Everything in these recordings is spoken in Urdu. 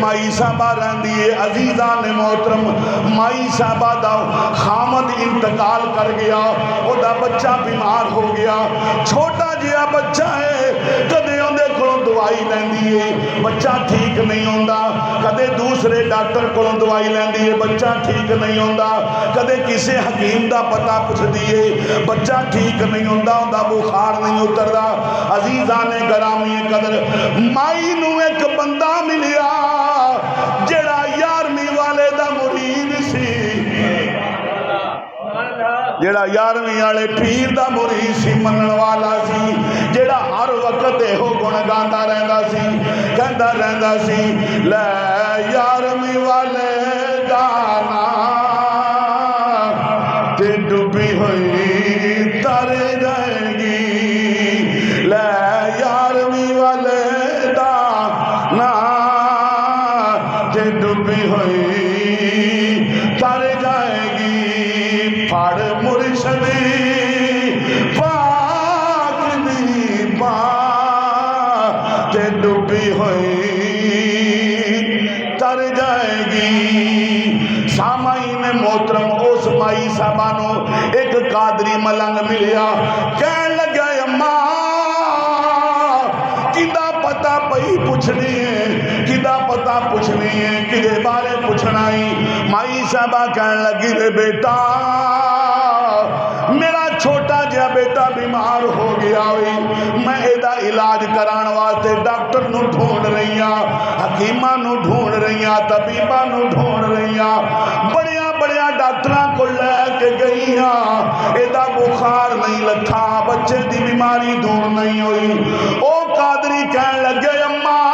مائی صاحبہ رہندی ہے عزیزان محترم مائی صاحبہ دا خامد انتقال کر گیا او دا بچہ بیمار ہو گیا چھوٹا جیا بچہ ہے کدے اندے کو دوائی لیندی ہے بچہ ٹھیک نہیں ہوندا کدے دوسرے ڈاکٹر کو دوائی لیندی ہے بچہ ٹھیک نہیں ہوندا کدے کسی حکیم دا پتہ پوچھ دیئے بچہ ٹھیک نہیں ہوندا ہوندا بخار نہیں اتردا عزیزان گرامی قدر مائی نو ایک بندہ ملیا جڑا 11ویں والے دا مرید سی جڑا 11ویں والے پیر دا مرید سی منن والا سی جڑا ہر وقت ہو گن گاندا رہندا سی کہندا رہندا سی لے 11ویں والے دا نام تے ڈوبی ہوئی تر جائے گی لے 11ویں والے دا نام تے ڈوبی ہوئی تر جائے گی پھاڑ مرشدی پاک دی بات تے ڈوبی ہوئی تر جائے گی سامعین محترم اس مائی صاحبانو ایک قادری ملنگ ملیا کہن لگا اماں کدہ پتہ پئی پوچھنی ہے کدہ پتہ پوچھنی ہے کدے بارے پوچھنا ہی مائی صاحبہ کہن لگی رے بیٹا میرا چھوٹا جا بیٹا بیمار ہو گیا ہوئی میں ایدہ علاج کران واسطے ڈاکٹر نو ڈھونڈ رہی ہاں حکیمہ نو ڈھونڈ رہی ہاں طبیبہ نو ڈھونڈ رہی ہاں بڑیا ڈاکٹراں کو لے کے گئی ہاں ایدہ بخار نہیں لتھا بچے دی بیماری دور نہیں ہوئی او قادری کہن لگے اماں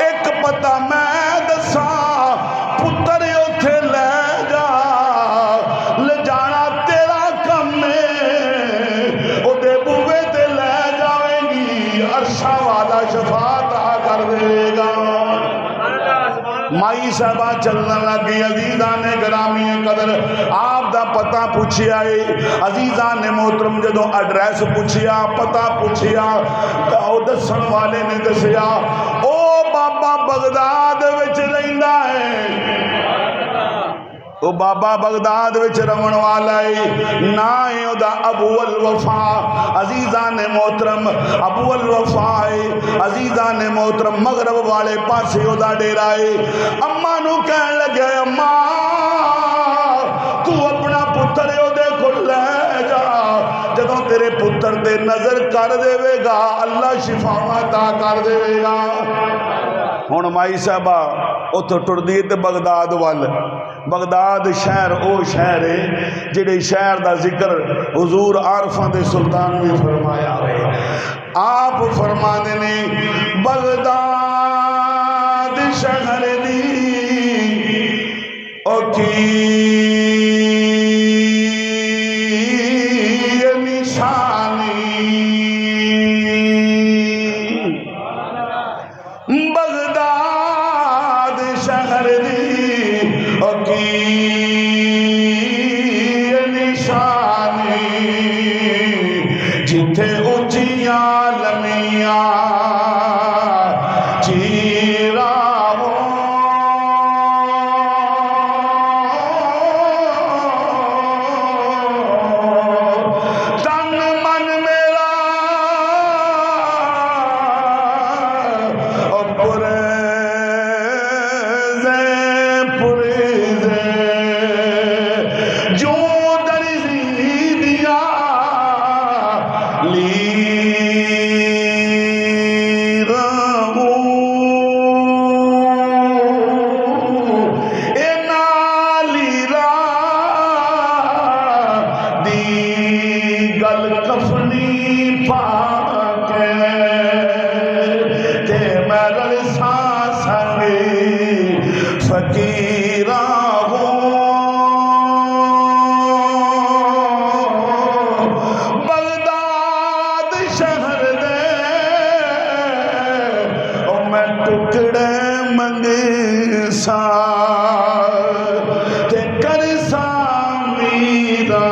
ایک پتہ میں دسا پتر اتھے لے جا لے جانا تیرا کم ہے او دے بوے تے لے جاویں گی عرشہ والا شفاعت کر دے گا مائی صاحبہ چلنا لگی عزیزان گرامی قدر آپ دا پتہ پوچھیا ہے عزیزان محترم جدو ایڈریس پوچھیا پتہ پوچھیا او دسن والے نے دسیا او بابا بغداد وچ رہندا ہے او بابا بغداد وچ رون والا ہے نا ہے او دا ابو الوفا عزیزان محترم ابو الوفا ہے عزیزان محترم مغرب والے پاسے او دا ڈیرا ہے اماں نو کہن لگے اماں تو اپنا پتر او دے کو لے جا جدوں تیرے پتر دے نظر کر دے گا اللہ شفا عطا کر دے گا ہن مائی صاحبہ اتھوں ٹردی تے بغداد وال بغداد شہر او شہر ہے جڑے شہر دا ذکر حضور عارفاں دے سلطان نے فرمایا ہے آپ فرما دینے بغداد شہر دی او کی جتھے اچھیاں لمیاں چیرا ہو تن من میرا پریزے جو درزی دیا کفنی پاک تے میرل سانسنگی فقیرہ بغداد شہر دے او میں ٹکڑے منگی سا تے کر سا میرا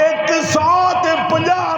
150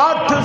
8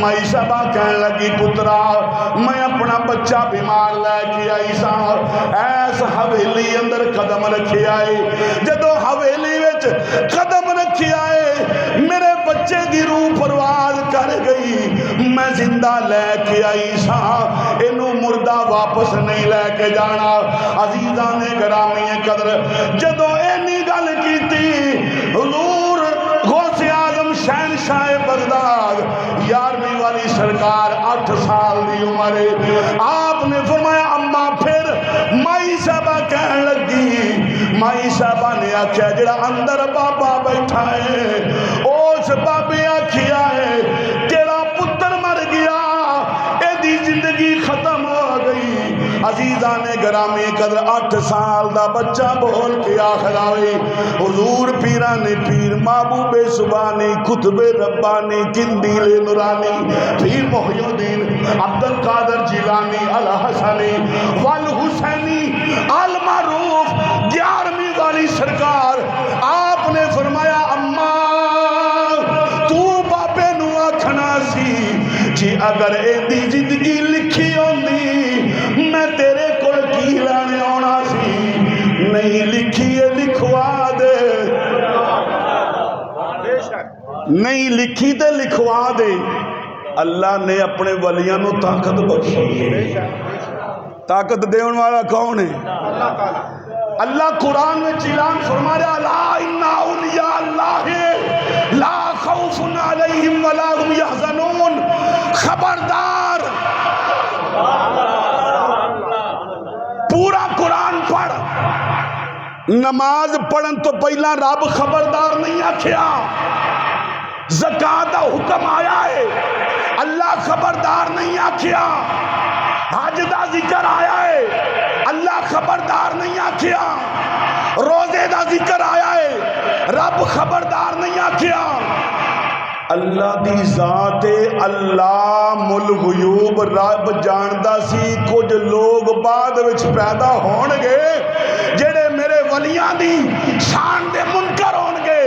مائی صاحبہ کہن لگی پترا میں اپنا بچہ بیمار لے کے آئی سا ایس حویلی اندر قدم رکھے آئے جدو حویلی وچ قدم رکھے آئے میرے بچے دی روح پرواز کر گئی میں زندہ لے کے آئی سا انہوں مردہ واپس نہیں لے کے جانا عزیزان گرامی قدر جدو اینی گل کی تھی حضور غوث اعظم شہنشاہ بغداد 11ویں والی سرکار 8 سال دی عمر آپ نے فرمایا اما پھر مائی صاحبہ کہن لگی مائی صاحبہ نے آکھیا جڑا اندر بابا بیٹھا ہے اس بابے آکھیا ہے تیرا پتر مر گیا ایدی زندگی ختم ہو گئی عزیزان گرامی قدر 8 سال دا بچہ بول کے آخر آئی حضور پیران پیر محبوب سبحانی کتب ربانی قندیل نورانی پیر محی الدین عبد القادر جیلانی الحسنی والحسینی المعروف 11ویں والی سرکار آپ نے فرمایا اما تو بابے نو آکھنا سی جی اگر ایدی زندگی لکھی ہوندی میں تیرے کو کی لانے آنا سی نہیں لکھی ہے لکھوا دے نہیں لکھی تے لکھوا دے اللہ نے اپنے ولیاں نو طاقت بخشی طاقت دیون والا کون ہے اللہ قرآن میں اعلان فرما رہا لا ان اولیاء اللہ لا خوف علیہم ولا هم یحزنون خبردار پورا قرآن پڑھ نماز پڑھن تو پہلا رب خبردار نہیں آکھیا زکاة دا حکم آیا ہے اللہ خبردار نہیں آکھیا حج دا ذکر آیا ہے اللہ خبردار نہیں آکھیا روزے دا ذکر آیا ہے رب خبردار نہیں آکھیا اللہ دی ذات علام الغیوب رب جاندا سی کچھ لوگ بعد وچ پیدا ہون گے جڑے میرے ولیاں دی شان دے منکر ہون گے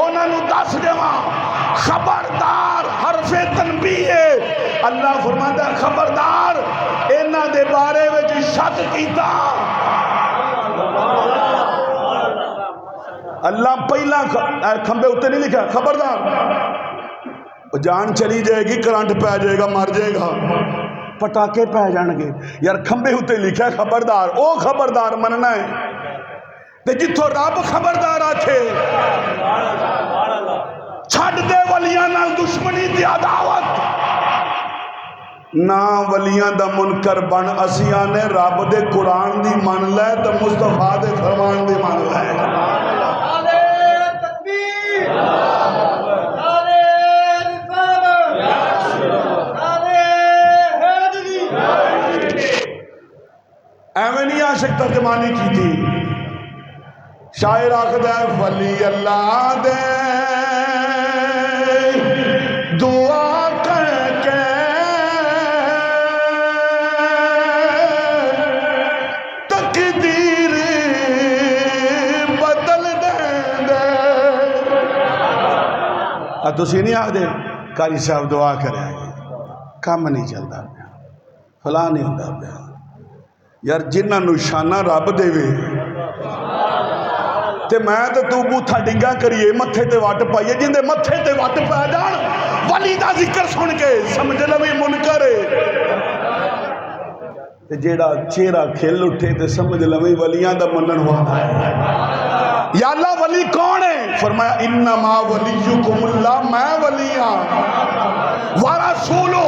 انہاں نو دس دیواں خبردار حرف تنبیہ ہے اللہ فرماتا ہے خبردار انہاں دے بارے وچ شک کیتا اللہ پہلا کھمبے اتے نہیں لکھا خبردار جان چلی جائے گی کرنٹ پہ جائے گا مر جائے گا پٹاکے پہ جان گے یار کھمبے ہوتے لکھا خبردار او خبردار مننا ہے تے جتھو رب خبردار آکھے چھڑ دے ولیاں نال دشمنی دی عداوت نہ ولیاں دا منکر بن اسیاں نے رب دے قرآن دی من لے تے مصطفیٰ دے فرمان دی من لے ایویں نہیں عاشق ترجمانی کی تھی شاعر آخر ہے ولی اللہ دے دعا کر کے تقدیر بدل دیں دے تسی نہیں آخ دے قاری صاحب دعا کرے کام نہیں چلتا پیا فلاں نہیں ہوتا پیا یار جنہاں نو شانہ رب دے وے تے میں تے تو بوتھا ڈنگا کریے متھے تے وٹ پائیے جن دے متھے تے وٹ پا جان ولی دا ذکر سن کے سمجھ لوی منکر تے جیڑا چہرہ کھل اٹھے تے سمجھ لوی ولیاں دا منن والا ہے یا اللہ ولی کون ہے فرمایا انما ولیکم اللہ میں ولیاں ورسولہ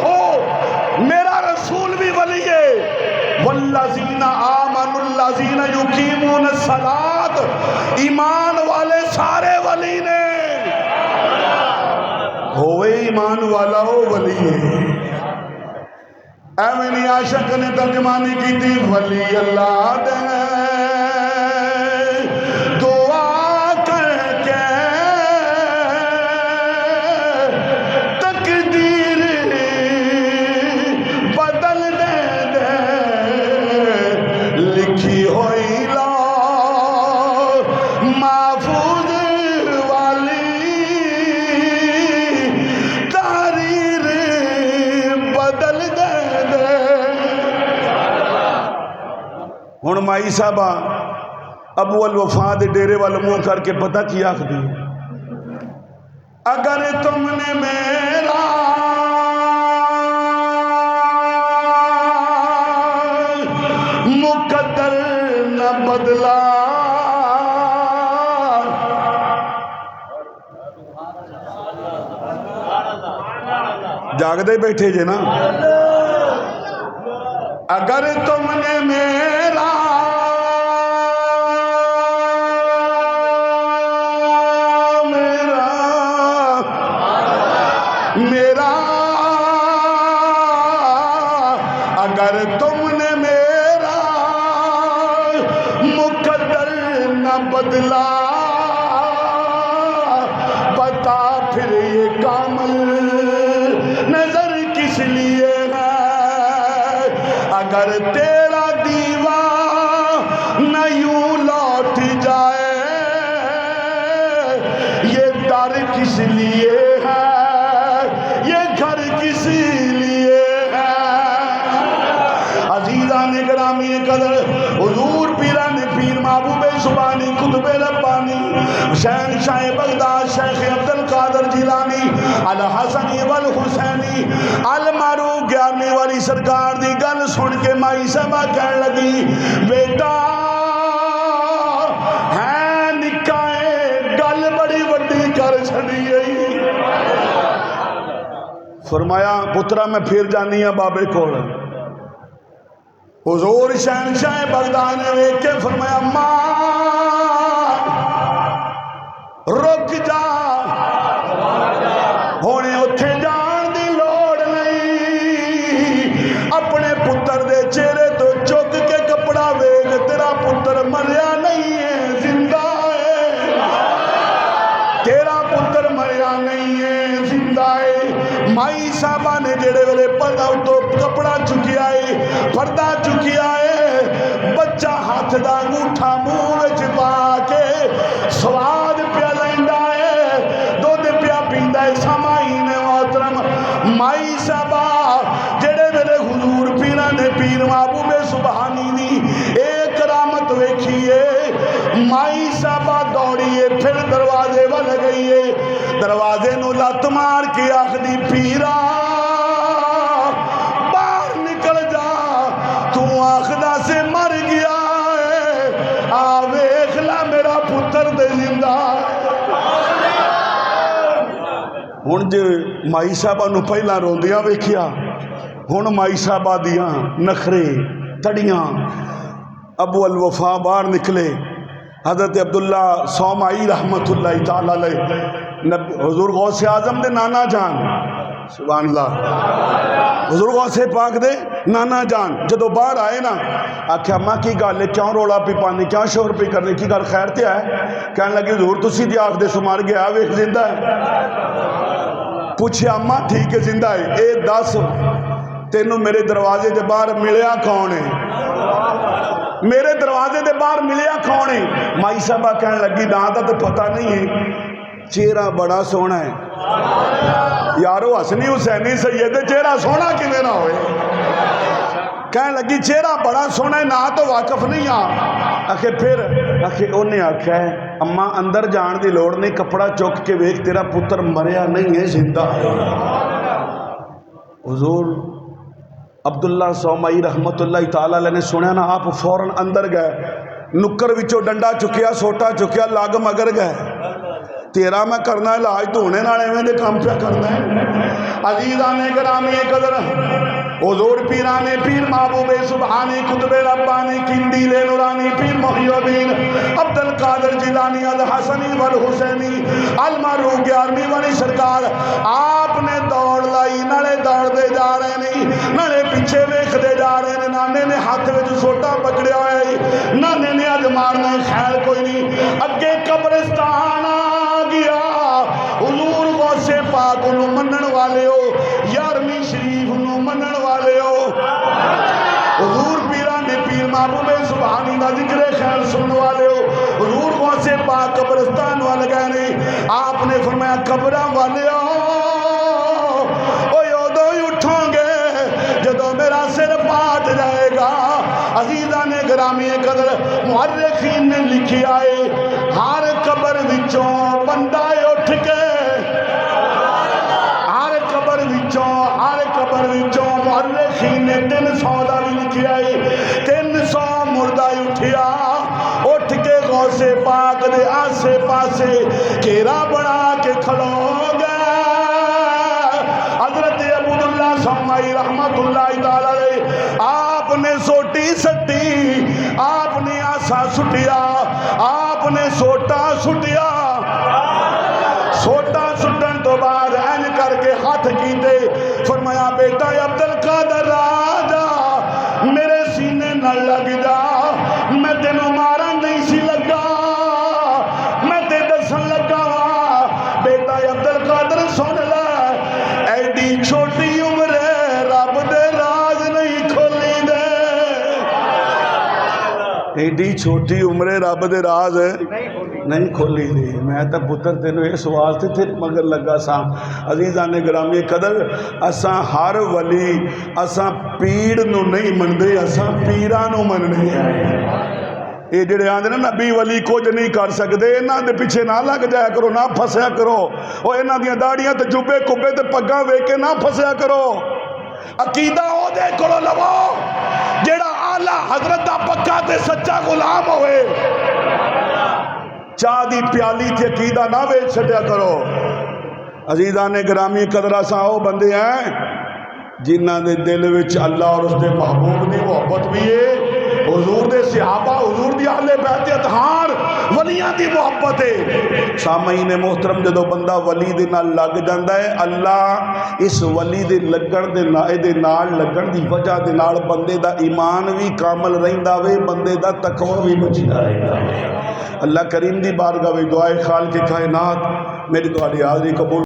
میرا رسول بھی ولی ہے والذین آمنوا الذین یقیمون الصلاۃ ایمان والے سارے ولی نے ہوئے ایمان والا ہو ولی ہے ایویں نہیں عاشق نے ترجمانی کی تھی ولی اللہ دے دعا کر کے تقدیر بدل دے لکھی ہوئی لا محفوظ والی تحریر ہن مائی صاحبہ ابو الوفا دے ڈیرے وال منہ کر کے پتہ کی آخدی اگر تم نے میرا مقدر نہ بدلا جاگ دے بیٹھے جے نا اگر تم نے میرا اگر تم نے میرا مقدر نہ بدلا بتا پھر یہ کامل نظر کس لیے ہے اگر تیرا دیوا نہ یوں لوٹ جائے یہ در کس لیے ہے یہ گھر کس لیے عزیزان گرامی قدر حضور پیران پیر محبوب سبحانی قطب ربانی شہنشاہ بغداد شیخ عبدالقادر جیلانی الحسنی والحسینی المعروف 11ویں والی سرکار دی گل سن کے مائی صاحبہ کہنے لگی بیٹا ہے نکائے گل بڑی وڈی کر چھڑی گئی فرمایا پترا میں پھر جانی ہوں بابے کول حضور شہنشاہ بغداد نے ویکھ کے فرمایا ماں رک جا ہونے اتھے جان دی لوڑ نہیں اپنے پتر دے چہرے تو چک کے کپڑا ویکھ تیرا پتر مریا نہیں ہے زندہ ہے تیرا پتر مریا نہیں ہے زندہ ہے مائی صاحبہ نے جڑے ویلے پردہ تو کپڑا چکیا ہے پردہ چکیا ہے بچہ ہاتھ دا انگوٹھا منہ وچ پا کے سواد پیا لیندا ہے دودھ پیا پیندا ہے سامعین محترم مائی صاحبہ جڑے ویلے حضور پیراں نے پیر محبوب سبحانی دی ایک کرامت ویکھیے مائی صاحبہ دوڑیے پھر دروازے ول گئیے دروازے نو لت مار کے آخدی پیرا باہر نکل جا تو آخدہ سے مر گیا ہے آ ویکھ لا میرا پتر دے زندہ ہن جے مائی صاحبہ نو پہلا روندیاں ویکھیا ہن مائی صاحبہ دیاں نخرے تڑیاں ابو الوفا باہر نکلے حضرت عبداللہ صومعی رحمت اللہ تعالی علیہ حضور غوث اعظم دے نانا جان سبحان اللہ حضور غوث پاک دے نانا جان جدو باہر آئے نا آکھیا ماں کی گل ہے کیوں روڑا پی پانی کیوں شور پی کرنے کی گل خیر تے آئے کہنے لگے حضور تسی دی آخ دے سمار گیا ویکھ زندہ ہے پوچھیا ماں ٹھیک ہے زندہ ہے اے دس تینوں میرے دروازے دے باہر ملیا کون ہے میرے دروازے دے باہر ملیا کون ہے مائی صاحبہ کہنے لگی داں دا تو پتہ نہیں ہے چہرہ بڑا سونا ہے یارو حسنی حسینی سید چہرہ سونا کنے نہ ہوئے کہنے لگی چہرہ بڑا سونا ہے نہ تو واقف نہیں آکھے پھر آکھے انہیں آکھا ہے اماں اندر جان دی لوڑ نہیں کپڑا چوک کے ویکھ تیرا پتر مریا نہیں ہے زندہ ہے حضور عبداللہ صومعی رحمت اللہ تعالیٰ علیہ نے سنیا نا آپ فوراً اندر گئے نکر وچو ڈنڈا چکیا سوٹا چکیا لاگ مگر گئے تیرا میں کرنا علاج تو ہونے نالے میں دے کام پہ کرنا ہے عزیزان گرامی قدر حضور پیرانے پیر محبوب سبحانی قطب ربانی قندیل نورانی پیر محی الدین عبدالقادر جیلانی الحسنی والحسینی المعروف 11ویں والی سرکار آپ نے دوڑ لائی نالے دوڑ دے جا رہے نہیں نالے پیچھے ویکھ دے جا رہے ہیں نانے نے ہاتھ میں جو سوٹا پکڑیا ہے نانے نے اج مارنا خیر کوئی نہیں اگے قبرستان آ گیا حضور غوث پاک انہوں منن والے ہو 11ویں شریف انہوں منن والے ہو حضور پیران نے پیر محبوب سبحانی دا ذکر خیر سنن والے ہو حضور غوث پاک قبرستان والے گئے نہیں آپ نے فرمایا قبران والے ہو او یودو ہی اٹھوں گے جدو میرا سر پاٹ جائے گا عزیزان گرامی قدر مورخین نے لکھیا ہے ہر قبر وچوں بندہ اٹھ کے ہر قبر وچوں مورخین نے 300 دا بھی لکھیا ہے 300 مردہ اٹھیا اٹھ کے غوث پاک دے آسے پاسے گھیرا بنا کے کھڑو گئے حضرت عبداللہ سمائی رحمت اللہ تعالی آپ نے سوٹی سٹی آپ نے آسا سٹیا آپ نے سوٹا سٹیا سوٹا سٹن تو بعد این کر کے ہاتھ کیتے فرمایا بیٹا عبد القادر راجا میرے سینے نہ لگ جا میں تینوں مارا نہیں سی لگا میں تے دسن لگا بیٹا عبد القادر سن لے ایڈی چھوٹی عمر رب دے راز نہیں کھولی دے ایڈی چھوٹی عمر رب دے راز نہیں کھولی دی میں تا پتر تینوں یہ سوال تھے تھے مگر لگا سا عزیزان گرامی قدر اساں ہر ولی اساں پیر نو نہیں مندے اساں پیران نو مننے ہیں یہ جڑے آندے نا نبی ولی کچھ نہیں کر سکتے انہاں دے پیچھے نہ لگ جایا کرو نہ پھسیا کرو او انہاں دیاں داڑیاں تے جبے کبے تے پگاں ویکھ کے نہ پھسیا کرو عقیدہ او دے کولو لو جڑا اعلی حضرت دا پکا تے سچا غلام ہوئے چاہ دی پیالی تھی عقیدہ نہ ویچ چھٹیا کرو عزیزان گرامی قدرہ ساؤ بندے ہیں جنہ دے دل وچ اللہ اور اس دے محبوب دی محبت بھی ہے حضور دے صحابہ حضور دی اہل بیت اطہار ولیاں دی محبت ہے سامعین محترم جدو بندہ ولی دے نال لگ جاندا ہے اللہ اس ولی دے لگن دے نال لگن دی وجہ دے نال بندے دا ایمان بھی کامل رہندا وے بندے دا تقوی بھی بچدا رہندا وے اللہ کریم دی بارگاہ وچ دعائے خالق کائنات میری تہاڈی حاضری قبول